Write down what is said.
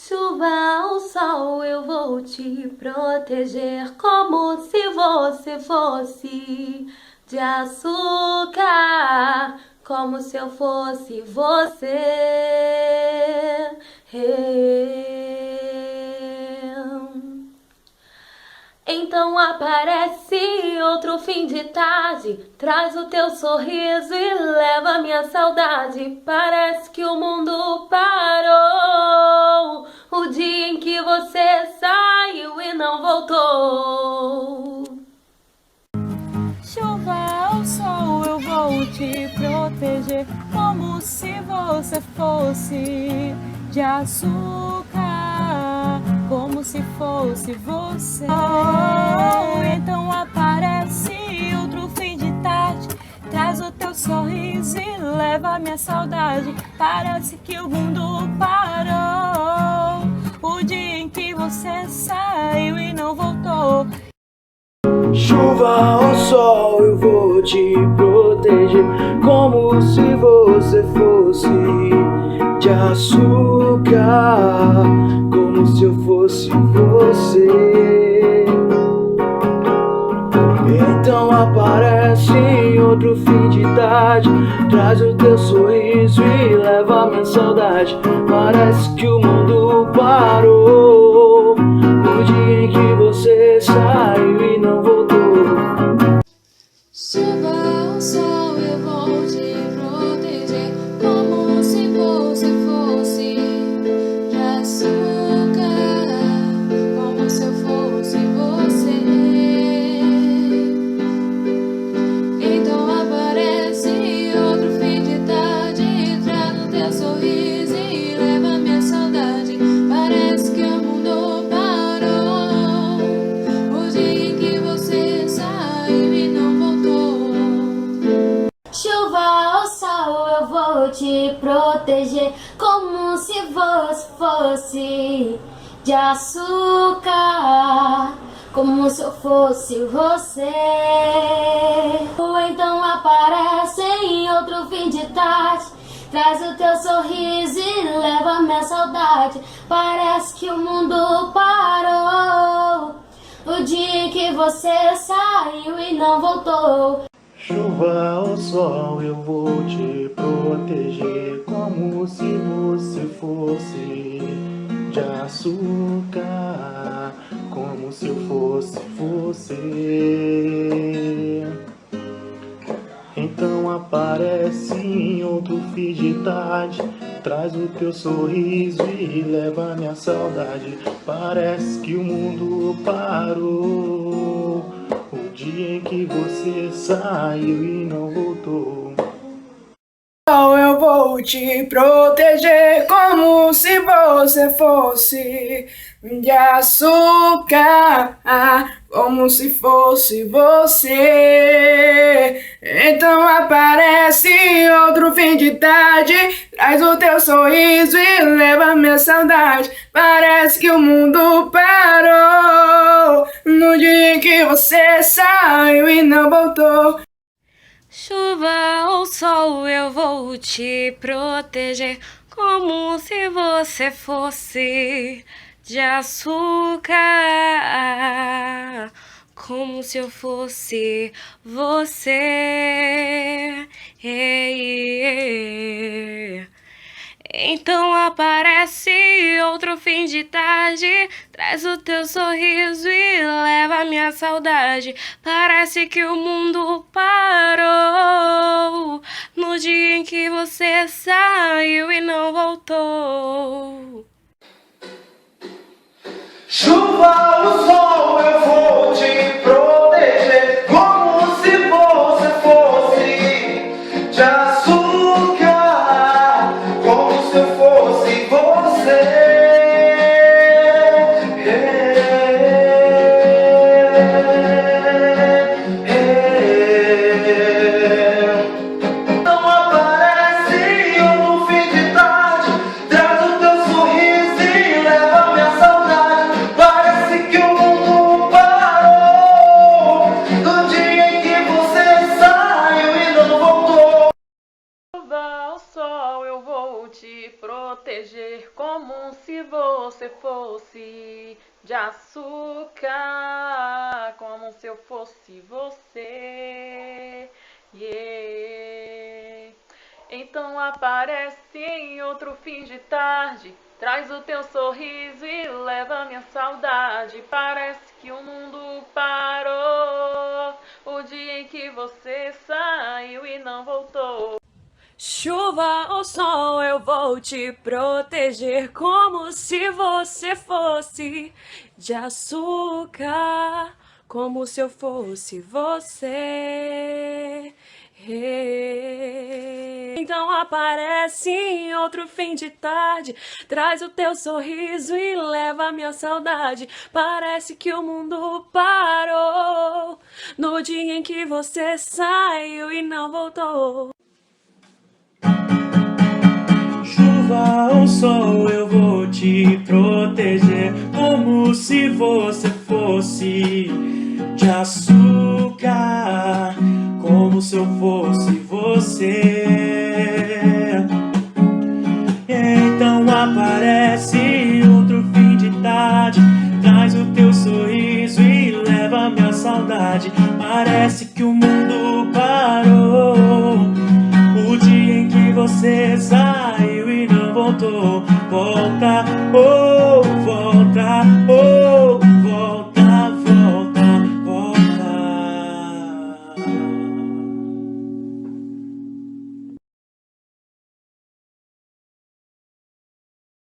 Chuva ou sol, eu vou te proteger como se você fosse de açúcar, como se eu fosse você. Então aparece outro fim de tarde, traz o teu sorriso e leva minha saudade. Parece que o mundo parou, o dia em que você saiu e não voltou. Chuva ou sol, eu vou te proteger como se você fosse de açúcar, como se fosse você. Oh, então aparece outro fim de tarde, traz o teu sorriso e leva minha saudade. Parece que o mundo parou, o dia em que você saiu e não voltou. Chuva ou sol, eu vou te proteger como se você fosse de açúcar, como se eu fosse você. Então aparece em outro fim de tarde, traz o teu sorriso e leva minha saudade. Parece que o mundo parou, no dia em que você saiu e não voltou. Chuva ou sol, eu vou te proteger como se você fosse de açúcar, como se eu fosse você. Então aparece outro fim de tarde, traz o teu sorriso e leva minha saudade. Parece que o mundo parou, o dia em que você saiu e não voltou. Chuva ou sol, eu vou te proteger como se você fosse de açúcar, como se eu fosse você. Ou então aparece em outro fim de tarde, traz o teu sorriso e leva minha saudade. Parece que o mundo parou, o dia em que você saiu e não voltou. Chuva ou sol, eu vou te proteger como se você fosse de açúcar, como se eu fosse você. Então aparece em outro fim de tarde, traz o teu sorriso e leva minha saudade. Parece que o mundo parou, o dia em que você saiu e não voltou. Eu vou te proteger como se você fosse de açúcar, como se fosse você. Então aparece outro fim de tarde, traz o teu sorriso e leva minha saudade. Parece que o mundo parou, no dia em que você saiu e não voltou. Chuva ou sol, eu vou te proteger como se você fosse de açúcar, como se eu fosse você. Então aparece outro fim de tarde, traz o teu sorriso e leva minha saudade. Parece que o mundo parou, no dia em que você saiu e não voltou. Chuva ou sol, eu vou te proteger como se você fosse de açúcar, como se eu fosse você. Não aparece no fim de tarde, traz o teu sorriso e leva minha saudade. Parece que o mundo parou, no dia em que você saiu e não voltou. Chuva ou sol, eu vou vou te proteger como se você fosse de açúcar, como se eu fosse você. Yeah. Então aparece em outro fim de tarde, traz o teu sorriso e leva minha saudade. Parece que o mundo parou, o dia em que você saiu e não voltou. Chuva ou sol, eu vou te proteger como se você fosse de açúcar, como se eu fosse você. Então aparece em outro fim de tarde, traz o teu sorriso e leva minha saudade. Parece que o mundo parou no dia em que você saiu e não voltou. Chuva ou sol, eu vou te proteger como se você fosse de açúcar, como se eu fosse você. Então aparece em outro fim de tarde, traz o teu sorriso e leva minha saudade. Parece que o mundo parou, o dia em que você saiu e não voltou. Volta, oh,